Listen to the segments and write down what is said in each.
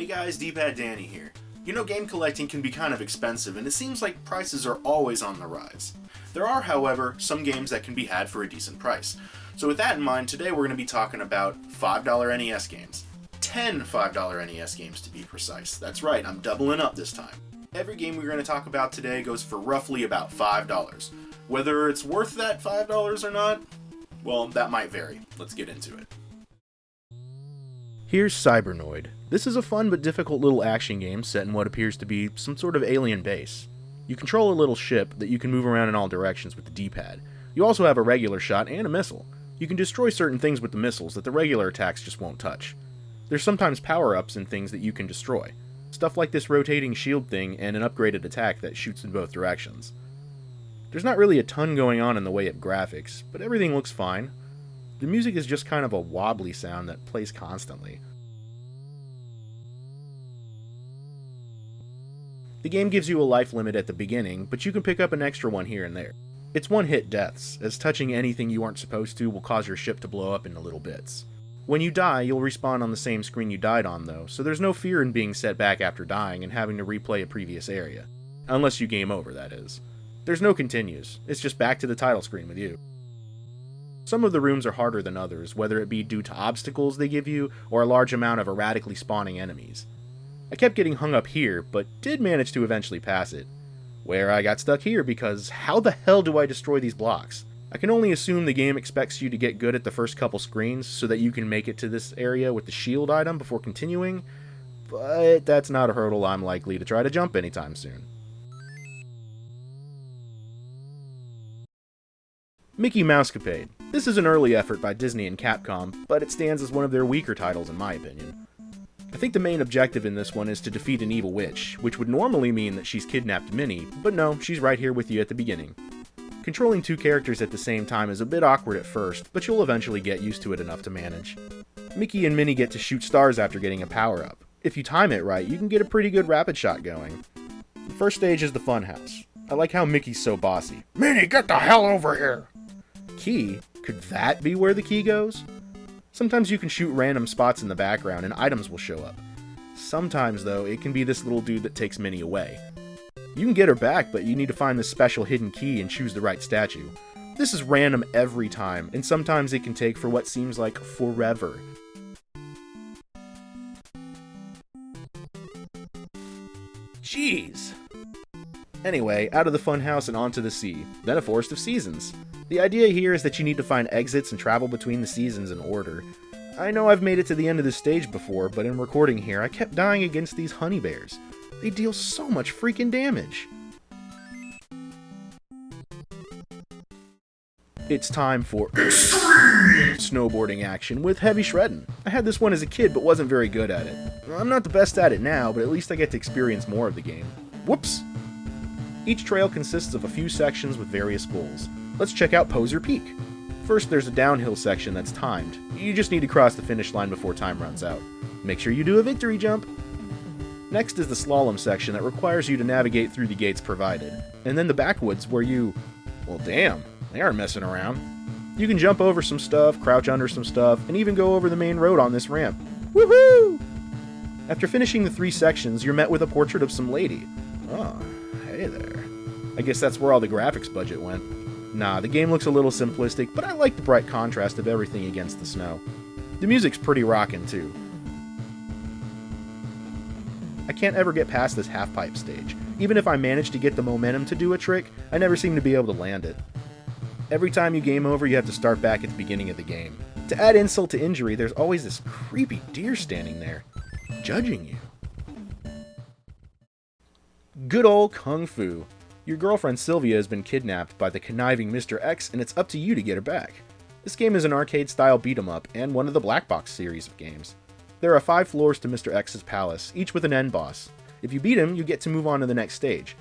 Hey guys, D-Pad Danny here. You know, game collecting can be kind of expensive, and it seems like prices are always on the rise. There are, however, some games that can be had for a decent price. So with that in mind, today we're going to be talking about $5 NES games. 10 $5 NES games to be precise. That's right, I'm doubling up this time. Every game we're going to talk about today goes for roughly about $5. Whether it's worth that $5 or not, well, that might vary. Let's get into it. Here's Cybernoid. This is a fun but difficult little action game set in what appears to be some sort of alien base. You control a little ship that you can move around in all directions with the D-pad. You also have a regular shot and a missile. You can destroy certain things with the missiles that the regular attacks just won't touch. There's sometimes power-ups and things that you can destroy. Stuff like this rotating shield thing and an upgraded attack that shoots in both directions. There's not really a ton going on in the way of graphics, but everything looks fine. The music is just kind of a wobbly sound that plays constantly. The game gives you a life limit at the beginning, but you can pick up an extra one here and there. It's one-hit deaths, as touching anything you aren't supposed to will cause your ship to blow up into little bits. When you die, you'll respawn on the same screen you died on though, so there's no fear in being set back after dying and having to replay a previous area. Unless you game over, that is. There's no continues, it's just back to the title screen with you. Some of the rooms are harder than others, whether it be due to obstacles they give you, or a large amount of erratically spawning enemies. I kept getting hung up here, but did manage to eventually pass it. Where I got stuck here because how the hell do I destroy these blocks? I can only assume the game expects you to get good at the first couple screens so that you can make it to this area with the shield item before continuing, but that's not a hurdle I'm likely to try to jump anytime soon. Mickey Mouse Capade. This is an early effort by Disney and Capcom, but it stands as one of their weaker titles in my opinion. I think the main objective in this one is to defeat an evil witch, which would normally mean that she's kidnapped Minnie, but no, she's right here with you at the beginning. Controlling two characters at the same time is a bit awkward at first, but you'll eventually get used to it enough to manage. Mickey and Minnie get to shoot stars after getting a power-up. If you time it right, you can get a pretty good rapid shot going. The first stage is the funhouse. I like how Mickey's so bossy. Minnie, get the hell over here! Key? Could that be where the key goes? Sometimes you can shoot random spots in the background and items will show up. Sometimes, though, it can be this little dude that takes Minnie away. You can get her back, but you need to find this special hidden key and choose the right statue. This is random every time, and sometimes it can take for what seems like forever. Jeez! Anyway, out of the funhouse and onto the sea, then a forest of seasons. The idea here is that you need to find exits and travel between the seasons in order. I know I've made it to the end of this stage before, but in recording here I kept dying against these honey bears. They deal so much freaking damage. It's time for extreme snowboarding action with heavy shredding. I had this one as a kid but wasn't very good at it. I'm not the best at it now, but at least I get to experience more of the game. Whoops! Each trail consists of a few sections with various goals. Let's check out Poser Peak. First, there's a downhill section that's timed. You just need to cross the finish line before time runs out. Make sure you do a victory jump. Next is the slalom section that requires you to navigate through the gates provided. And then the backwoods where you... well damn, they aren't messing around. You can jump over some stuff, crouch under some stuff, and even go over the main road on this ramp. Woohoo! After finishing the 3 sections, you're met with a portrait of some lady. Oh, hey there. I guess that's where all the graphics budget went. Nah, the game looks a little simplistic, but I like the bright contrast of everything against the snow. The music's pretty rockin' too. I can't ever get past this half-pipe stage. Even if I manage to get the momentum to do a trick, I never seem to be able to land it. Every time you game over, you have to start back at the beginning of the game. To add insult to injury, there's always this creepy deer standing there, judging you. Good old Kung Fu. Your girlfriend Sylvia has been kidnapped by the conniving Mr. X, and it's up to you to get her back. This game is an arcade-style beat-em-up, and one of the Black Box series of games. There are 5 floors to Mr. X's palace, each with an end boss. If you beat him, you get to move on to the next stage.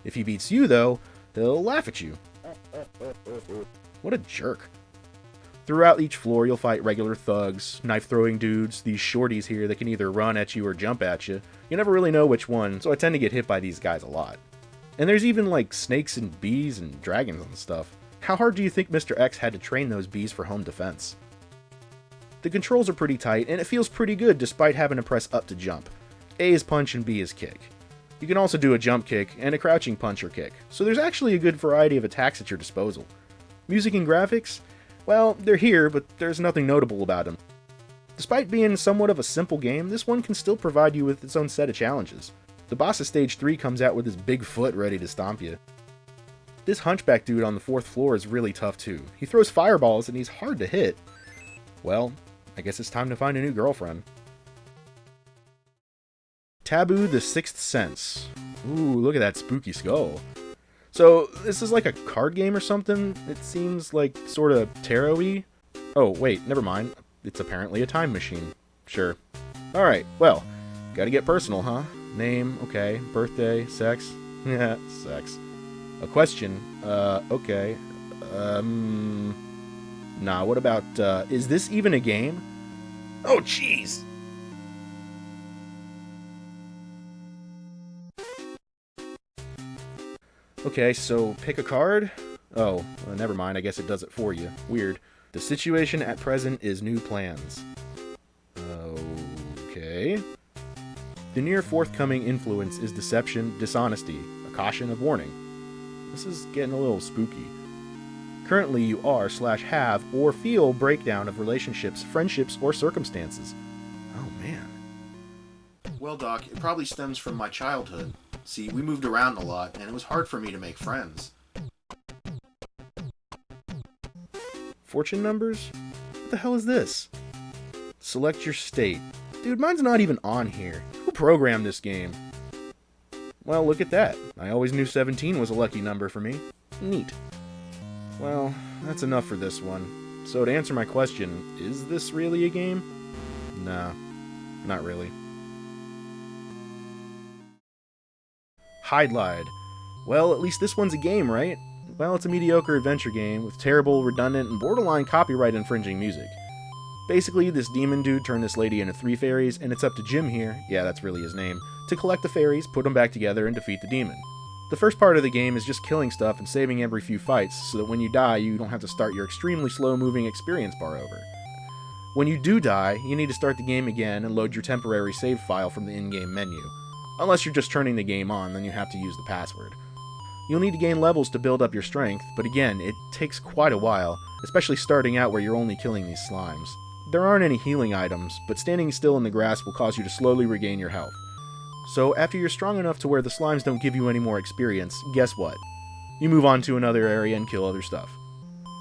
If he beats you, though, he'll laugh at you. What a jerk. Throughout each floor, you'll fight regular thugs, knife-throwing dudes, these shorties here that can either run at you or jump at you. You never really know which one, so I tend to get hit by these guys a lot. And there's even like snakes and bees and dragons and stuff. How hard do you think Mr. X had to train those bees for home defense? The controls are pretty tight, and it feels pretty good despite having to press up to jump. A is punch and B is kick. You can also do a jump kick and a crouching punch or kick, so there's actually a good variety of attacks at your disposal. Music and graphics? Well, they're here, but there's nothing notable about them. Despite being somewhat of a simple game, this one can still provide you with its own set of challenges. The boss of Stage 3 comes out with his big foot ready to stomp you. This hunchback dude on the 4th floor is really tough too. He throws fireballs and he's hard to hit. Well, I guess it's time to find a new girlfriend. Taboo the Sixth Sense. Ooh, look at that spooky skull. So, this is like a card game or something? It seems like sort of tarot-y. Oh, wait, never mind. It's apparently a time machine. Sure. Alright, well, gotta get personal, huh? Name, okay. Birthday, sex? Yeah, sex. A question, okay. Nah, what about, is this even a game? Oh, jeez! Okay, so pick a card? Oh, well, never mind, I guess it does it for you. Weird. The situation at present is new plans. Okay. The near forthcoming influence is deception, dishonesty, a caution of warning. This is getting a little spooky. Currently you are/have or feel breakdown of relationships, friendships, or circumstances. Oh man. Well, Doc, it probably stems from my childhood. See, we moved around a lot, and it was hard for me to make friends. Fortune numbers? What the hell is this? Select your state. Dude, mine's not even on here. Who programmed this game? Well, look at that. I always knew 17 was a lucky number for me. Neat. Well, that's enough for this one. So to answer my question, is this really a game? Nah, not really. Hydlide. Well, at least this one's a game, right? Well, it's a mediocre adventure game with terrible, redundant, and borderline copyright infringing music. Basically, this demon dude turned this lady into 3 fairies, and it's up to Jim here, yeah, that's really his name, to collect the fairies, put them back together, and defeat the demon. The first part of the game is just killing stuff and saving every few fights, so that when you die, you don't have to start your extremely slow-moving experience bar over. When you do die, you need to start the game again and load your temporary save file from the in-game menu. Unless you're just turning the game on, then you have to use the password. You'll need to gain levels to build up your strength, but again, it takes quite a while, especially starting out where you're only killing these slimes. There aren't any healing items, but standing still in the grass will cause you to slowly regain your health. So after you're strong enough to where the slimes don't give you any more experience, guess what? You move on to another area and kill other stuff.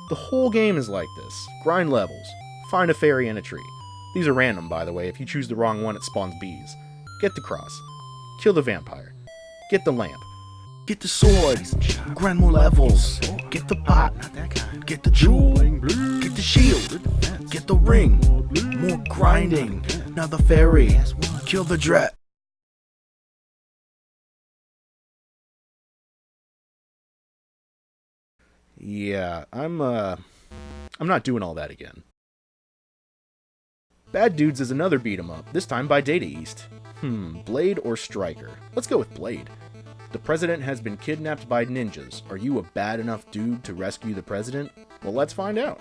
The whole game is like this. Grind levels. Find a fairy and a tree. These are random, by the way. If you choose the wrong one, it spawns bees. Get the cross. Kill the vampire. Get the lamp. Get the sword. Grind more levels. Get the pot. Get the jewel. Get the shield. Get the ring. More grinding. Now the fairy. Kill the dread. Yeah, I'm not doing all that again. Bad Dudes is another beat 'em up, this time by Data East. Blade or Striker? Let's go with Blade. The president has been kidnapped by ninjas. Are you a bad enough dude to rescue the president? Well, let's find out.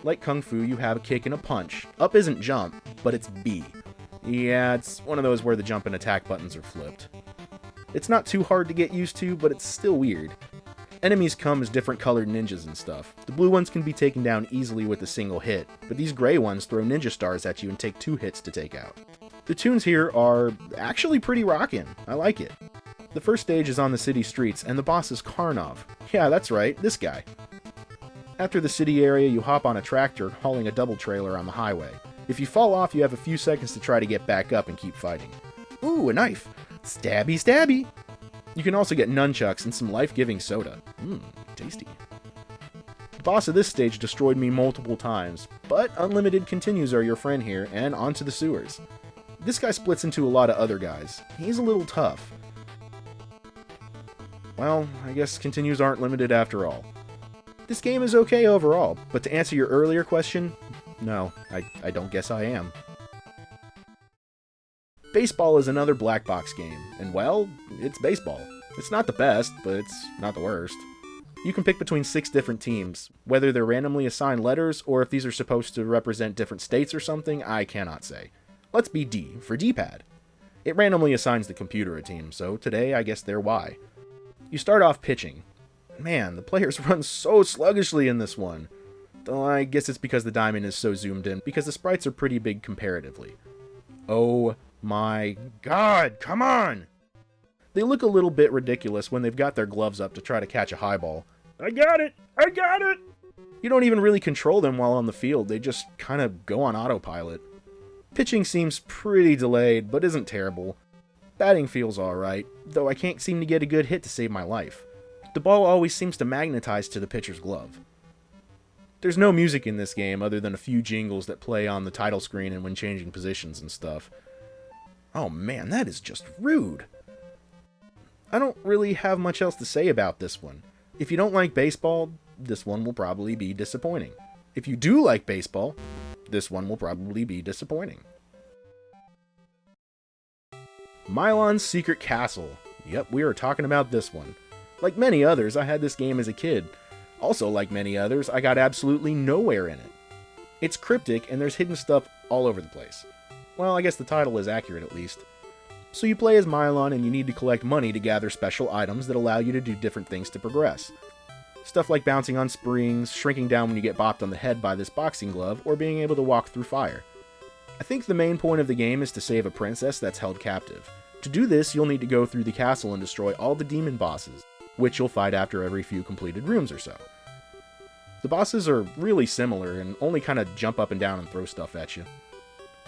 Like Kung Fu, you have a kick and a punch. Up isn't jump, but it's B. Yeah, it's one of those where the jump and attack buttons are flipped. It's not too hard to get used to, but it's still weird. Enemies come as different colored ninjas and stuff. The blue ones can be taken down easily with a single hit, but these gray ones throw ninja stars at you and take 2 hits to take out. The tunes here are actually pretty rockin'. I like it. The first stage is on the city streets, and the boss is Karnov. Yeah, that's right, this guy. After the city area, you hop on a tractor hauling a double trailer on the highway. If you fall off, you have a few seconds to try to get back up and keep fighting. Ooh, a knife! Stabby, stabby! You can also get nunchucks and some life-giving soda. Tasty. The boss of this stage destroyed me multiple times, but Unlimited continues are your friend here, and onto the sewers. This guy splits into a lot of other guys. He's a little tough. Well, I guess continues aren't limited after all. This game is okay overall, but to answer your earlier question, no, I don't guess I am. Baseball is another black box game, and well, it's baseball. It's not the best, but it's not the worst. You can pick between 6 different teams. Whether they're randomly assigned letters, or if these are supposed to represent different states or something, I cannot say. Let's be D for D-pad. It randomly assigns the computer a team, so today I guess they're Y. You start off pitching. Man, the players run so sluggishly in this one. Though I guess it's because the diamond is so zoomed in, because the sprites are pretty big comparatively. Oh my god, come on! They look a little bit ridiculous when they've got their gloves up to try to catch a high ball. I got it! I got it! You don't even really control them while on the field, they just kind of go on autopilot. Pitching seems pretty delayed, but isn't terrible. Batting feels alright, though I can't seem to get a good hit to save my life. The ball always seems to magnetize to the pitcher's glove. There's no music in this game other than a few jingles that play on the title screen and when changing positions and stuff. Oh man, that is just rude. I don't really have much else to say about this one. If you don't like baseball, this one will probably be disappointing. If you do like baseball, this one will probably be disappointing. Milon's Secret Castle. Yep, we are talking about this one. Like many others, I had this game as a kid. Also, like many others, I got absolutely nowhere in it. It's cryptic, and there's hidden stuff all over the place. Well, I guess the title is accurate at least. So you play as Milon, and you need to collect money to gather special items that allow you to do different things to progress. Stuff like bouncing on springs, shrinking down when you get bopped on the head by this boxing glove, or being able to walk through fire. I think the main point of the game is to save a princess that's held captive. To do this, you'll need to go through the castle and destroy all the demon bosses, which you'll fight after every few completed rooms or so. The bosses are really similar and only kind of jump up and down and throw stuff at you.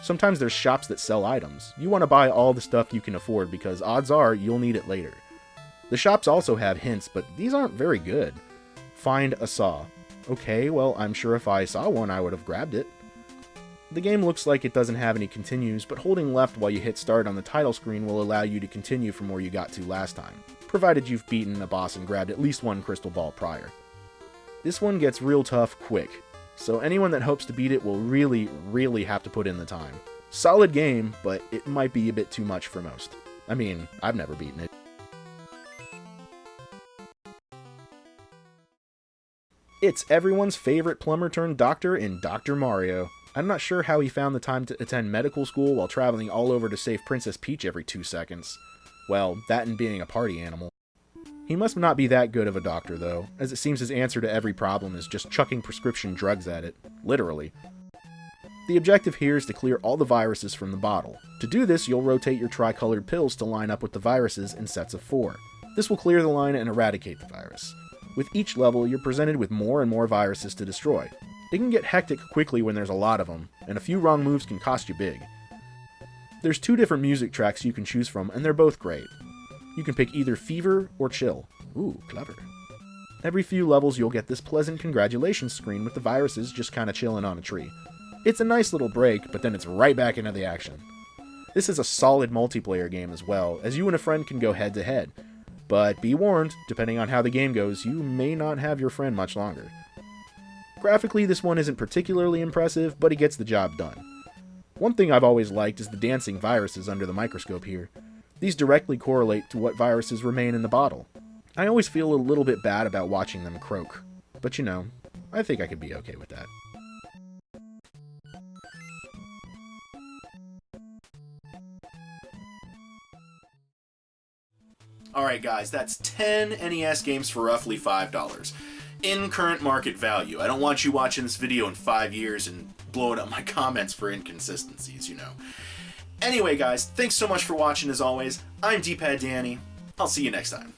Sometimes there's shops that sell items. You want to buy all the stuff you can afford because odds are you'll need it later. The shops also have hints, but these aren't very good. Find a saw. Okay, well, I'm sure if I saw one I would have grabbed it. The game looks like it doesn't have any continues, but holding left while you hit start on the title screen will allow you to continue from where you got to last time, provided you've beaten a boss and grabbed at least one crystal ball prior. This one gets real tough quick, so anyone that hopes to beat it will really have to put in the time. Solid game, but it might be a bit too much for most. I mean, I've never beaten it. It's everyone's favorite plumber turned doctor in Dr. Mario. I'm not sure how he found the time to attend medical school while traveling all over to save Princess Peach every 2 seconds. Well, that and being a party animal. He must not be that good of a doctor, though, as it seems his answer to every problem is just chucking prescription drugs at it. Literally. The objective here is to clear all the viruses from the bottle. To do this, you'll rotate your tricolored pills to line up with the viruses in sets of 4. This will clear the line and eradicate the virus. With each level, you're presented with more and more viruses to destroy. It can get hectic quickly when there's a lot of them, and a few wrong moves can cost you big. There's 2 different music tracks you can choose from, and they're both great. You can pick either Fever or Chill. Ooh, clever. Every few levels you'll get this pleasant congratulations screen with the viruses just kinda chilling on a tree. It's a nice little break, but then it's right back into the action. This is a solid multiplayer game as well, as you and a friend can go head to head. But be warned, depending on how the game goes, you may not have your friend much longer. Graphically, this one isn't particularly impressive, but it gets the job done. One thing I've always liked is the dancing viruses under the microscope here. These directly correlate to what viruses remain in the bottle. I always feel a little bit bad about watching them croak, but you know, I think I could be okay with that. Alright guys, that's 10 NES games for roughly $5. In current market value. I don't want you watching this video in 5 years and blowing up my comments for inconsistencies, you know. Anyway guys, thanks so much for watching as always. I'm D-Pad Danny. I'll see you next time.